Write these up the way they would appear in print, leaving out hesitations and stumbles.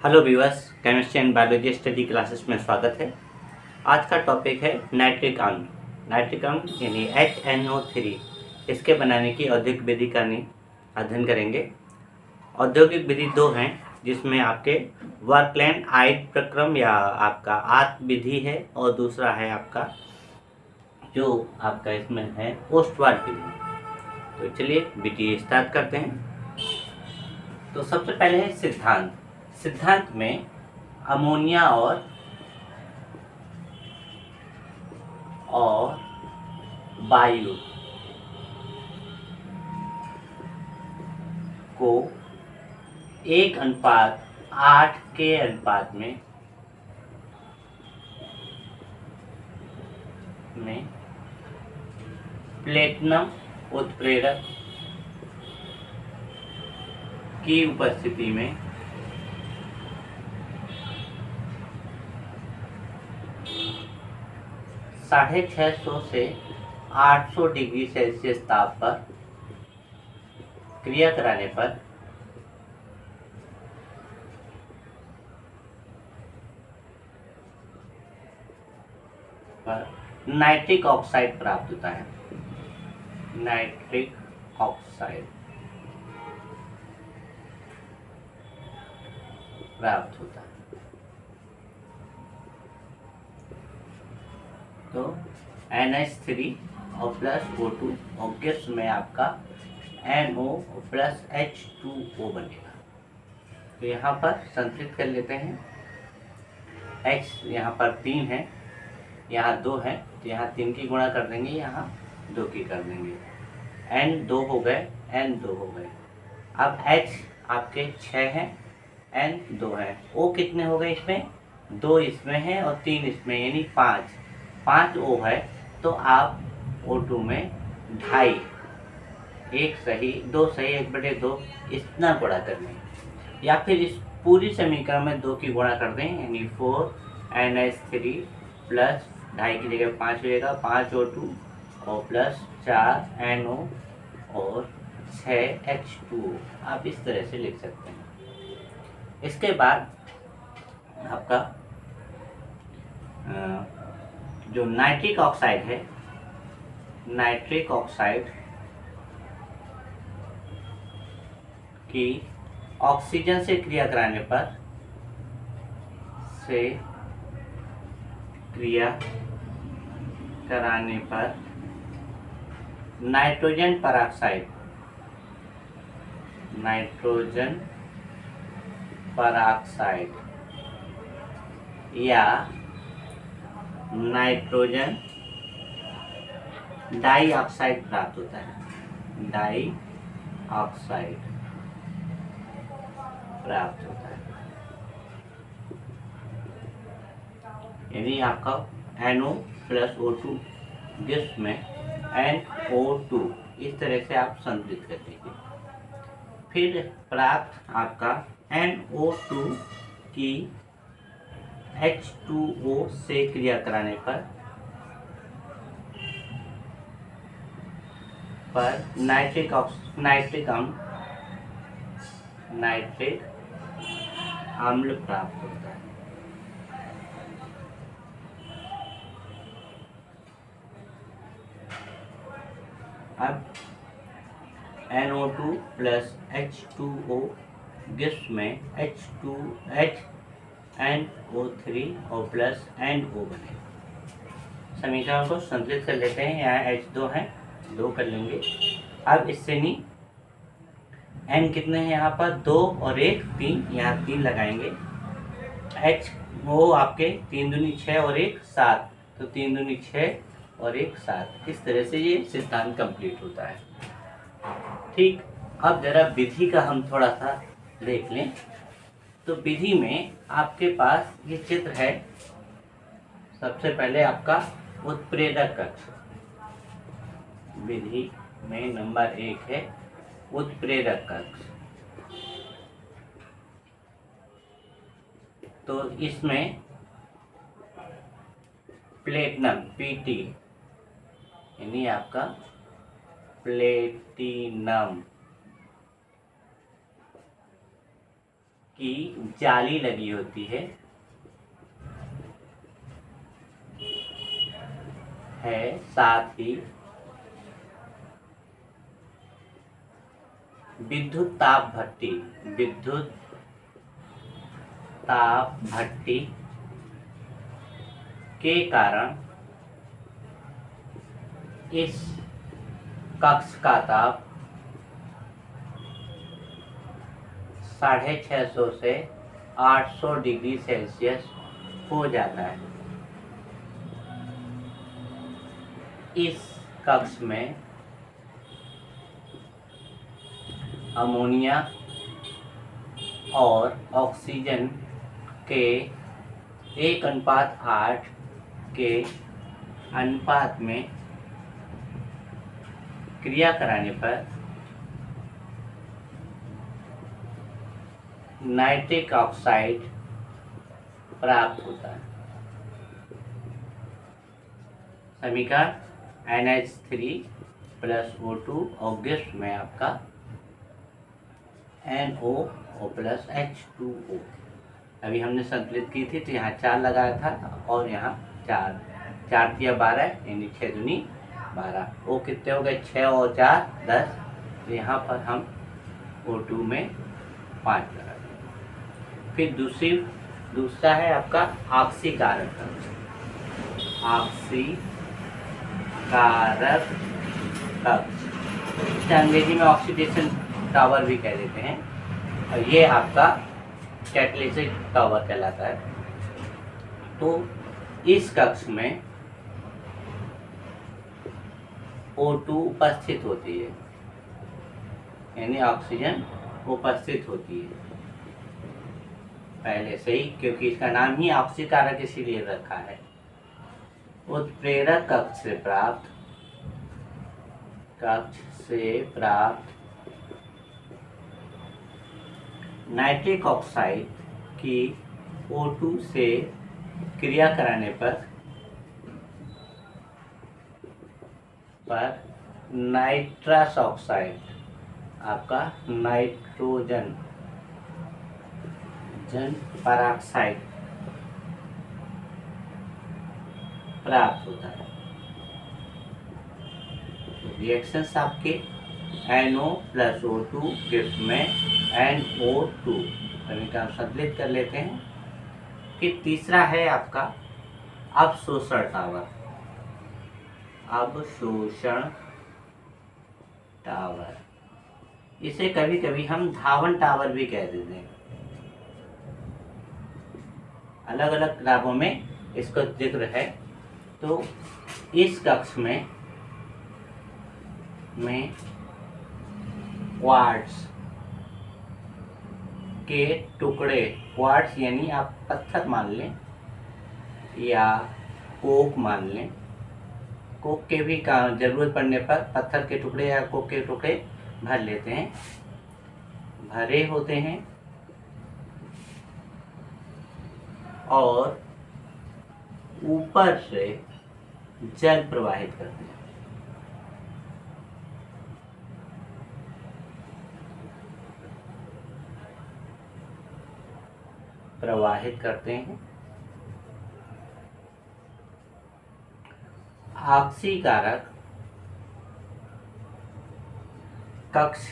Hello viewers, chemistry and biology study classes में स्वागत है। आज का टॉपिक है नाइट्रिक अम्ल। नाइट्रिक अम्ल यानी HNO3, इसके बनाने की औद्योगिक विधि का अध्ययन करेंगे। औद्योगिक विधि दो हैं, जिसमें आपके वर्कलैंड आइड प्रक्रम या आपका आत्म विधि है, और दूसरा है आपका जो आपका इसमें है पोस्टवार्ड विधि। तो चलिए विधि स्टार्ट करते हैं। तो सबसे पहले है सिद्धांत। सिद्धांत में अमोनिया और वायु को 1:8 के अनुपात में प्लेटिनम उत्प्रेरक की उपस्थिति में 650 से 800 डिग्री सेल्सियस ताप पर क्रिया कराने पर नाइट्रिक ऑक्साइड प्राप्त होता है। नाइट्रिक ऑक्साइड प्राप्त होता है। तो NH3 और प्लस O2 और गिब्स में आपका NO प्लस H2O बनेगा। तो यहाँ पर संतुलित कर लेते हैं। H यहाँ पर 3 है, यहाँ 2 है, तो यहाँ 3 की गुणा कर देंगे, यहाँ 2 की कर देंगे। N 2 हो गए, N 2 हो गए। अब H आपके 6 हैं, N 2 है। O कितने हो गए इसमें? 2 इसमें है और 3 इसमें, यानी 5 O है। तो आप O2 में 2.5, 1 सही 2 सही 1/2 इतना गुणा कर लें, या फिर इस पूरी समीकरण में 2 की गुणा कर दें, यानी 4NH3 प्लस 2.5 की जगह 5 हो जाएगा, 5 O2 और प्लस 4 NO और 6 H2O। आप इस तरह से लिख सकते हैं। इसके बाद आपका जो नाइट्रिक ऑक्साइड है, नाइट्रिक ऑक्साइड की ऑक्सीजन से क्रिया कराने पर नाइट्रोजन पराक्साइड या नाइट्रोजन डाइऑक्साइड प्राप्त होता है। डाइऑक्साइड प्राप्त होता है, यानी आपका NO प्लस O2 गिब्स में NO2, इस तरह से आप संतुलित कर लीजिए। फिर प्राप्त आपका NO2 की H2O से क्रिया कराने पर नाइट्रिक अम्ल प्राप्त होता है। अब NO2 प्लस H2O गिब्स में NO3 और प्लस NO बने। समीकरण को संतुलित कर लेते हैं। यहाँ H2 है, 2 कर लेंगे। अब इससे नहीं, N कितने हैं यहाँ पर? 2 और 1 3, यहाँ 3 लगाएंगे। H वो आपके 3 दूनी 6 और 1 7, तो 3 दूनी 6 और 1 7। इस तरह से ये सिद्धांत कंप्लीट होता है। ठीक, अब जरा विधि का हम थोड़ा सा देख लें। तो विधि में आपके पास ये चित्र है। सबसे पहले आपका उत्प्रेरक कक्ष, विधि में नंबर 1 है उत्प्रेरक कक्ष। तो इसमें प्लेटिनम Pt, यानी आपका प्लेटिनम की जाली लगी होती है साथ ही विद्युत ताप भट्टी के कारण इस कक्ष का ताप 650 से 800 डिग्री सेल्सियस हो जाता है। इस कक्ष में अमोनिया और ऑक्सीजन के 1:8 के अनुपात में क्रिया कराने पर नाइट्रिक ऑक्साइड प्राप्त होता है। समीकरण NH3 + O2 और गैस में आपका NO + H2O। अभी हमने संतुलित की थी तो यहाँ 4 लगाया था और यहाँ 4 3 12 यानी 6 दूनी 12। वो कितने हो गए? 6 और 4 10। तो यहाँ पर हम O2 में 5 लगा देंगे। फिर दूसरा है आपका ऑक्सीकारक कक्ष, इसे अंग्रेजी में ऑक्सीडेशन टावर भी कह देते हैं, और ये आपका कैटालिटिक टावर कहलाता है। तो इस कक्ष में O2 उपस्थित होती है, यानी ऑक्सीजन उपस्थित होती है पहले से ही, क्योंकि इसका नाम ही ऑक्सीकारक इसीलिए रखा है। उत्प्रेरक कक्ष से प्राप्त नाइट्रिक ऑक्साइड की O2 से क्रिया कराने पर नाइट्रस ऑक्साइड, आपका नाइट्रोजन परऑक्साइड प्राप्त होता है। रिएक्शंस आपके NO + O2 गिफ्ट में NO2 समीकरण संतुलित कर लेते हैं। फिर तीसरा है आपका अवशोषण टावर। इसे कभी कभी हम धावन टावर भी कह देते हैं। अलग अलग किताबों में इसका जिक्र है। तो इस कक्ष में क्वार्ट्ज के टुकड़े, क्वार्ट्ज यानी आप पत्थर मान लें या कोक मान लें, कोक के भी जरूरत पड़ने पर पत्थर के टुकड़े या कोक के टुकड़े भर लेते हैं, भरे होते हैं और ऊपर से जल प्रवाहित करते हैं। ऑक्सीकारक कक्ष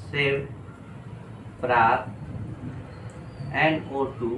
से प्राप्त NO2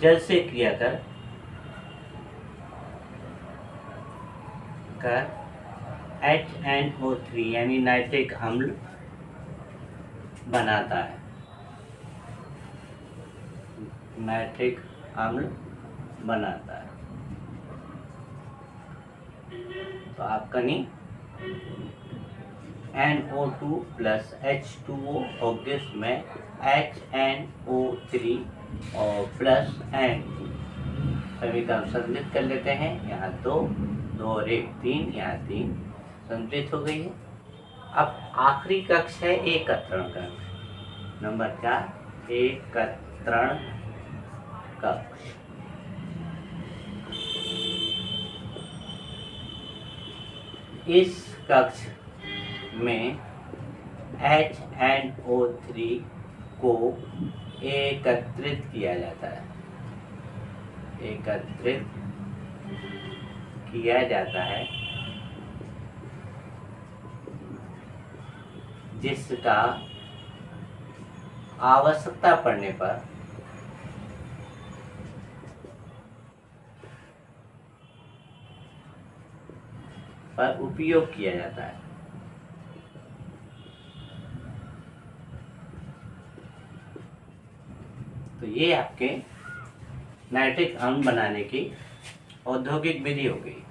जल से क्रिया कर HNO3 यानी नाइट्रिक अम्ल बनाता है। तो आपका नहीं NO2 + H2O और गैस में HNO3 और +N2 समीकरण संतुलित कर लेते हैं। यहाँ 2 और 1 3, यहाँ 3 संतुलित हो गई है। अब आखिरी कक्ष है एकत्रण कक्ष, नंबर 4 एकत्रण कक्ष। इस कक्ष में HNO3 को एकत्रित किया जाता है, एकत्रित किया जाता है, जिसका आवश्यकता पड़ने पर उपयोग किया जाता है। तो ये आपके नाइट्रिक अम्ल बनाने की औद्योगिक विधि हो गई।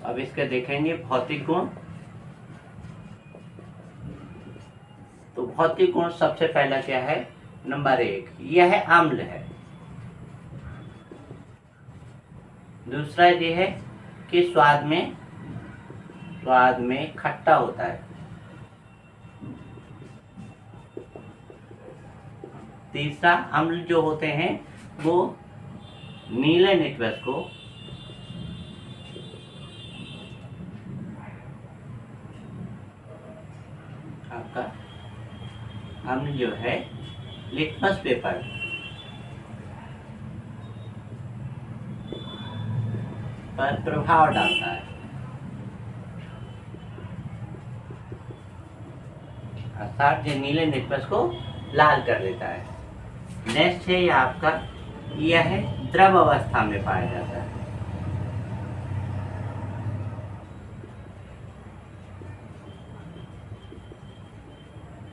अब इसका देखेंगे भौतिक गुण। तो भौतिक गुण सबसे पहला क्या है? नंबर 1, यह अम्ल है। दूसरा ये है कि स्वाद में खट्टा होता है। तीसरा, अम्ल जो होते हैं वो नीले निटवस को आपका अम्ल जो है लिटमस पेपर पर प्रभाव डालता है, अर्थात ये नीले निटवस को लाल कर देता है। नेक्स्ट है यह आपका, यह द्रव अवस्था में पाया जाता है।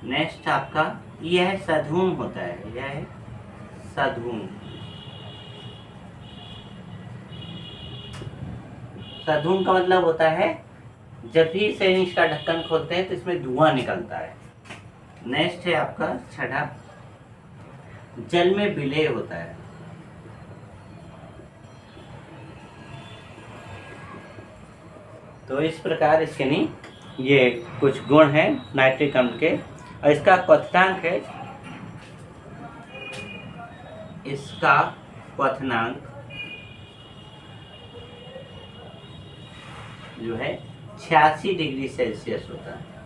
नेक्स्ट आपका यह सधूम होता है, यह सधूम। सधूम का मतलब होता है जब भी इसे इसका ढक्कन खोलते हैं तो इसमें धुआं निकलता है। नेक्स्ट है आपका छठा, जल में विलय होता है। तो इस प्रकार इसके नहीं ये कुछ गुण हैं नाइट्रिक अम्ल के। और इसका क्वथनांक है, इसका क्वथनांक जो है 86 डिग्री सेल्सियस होता है।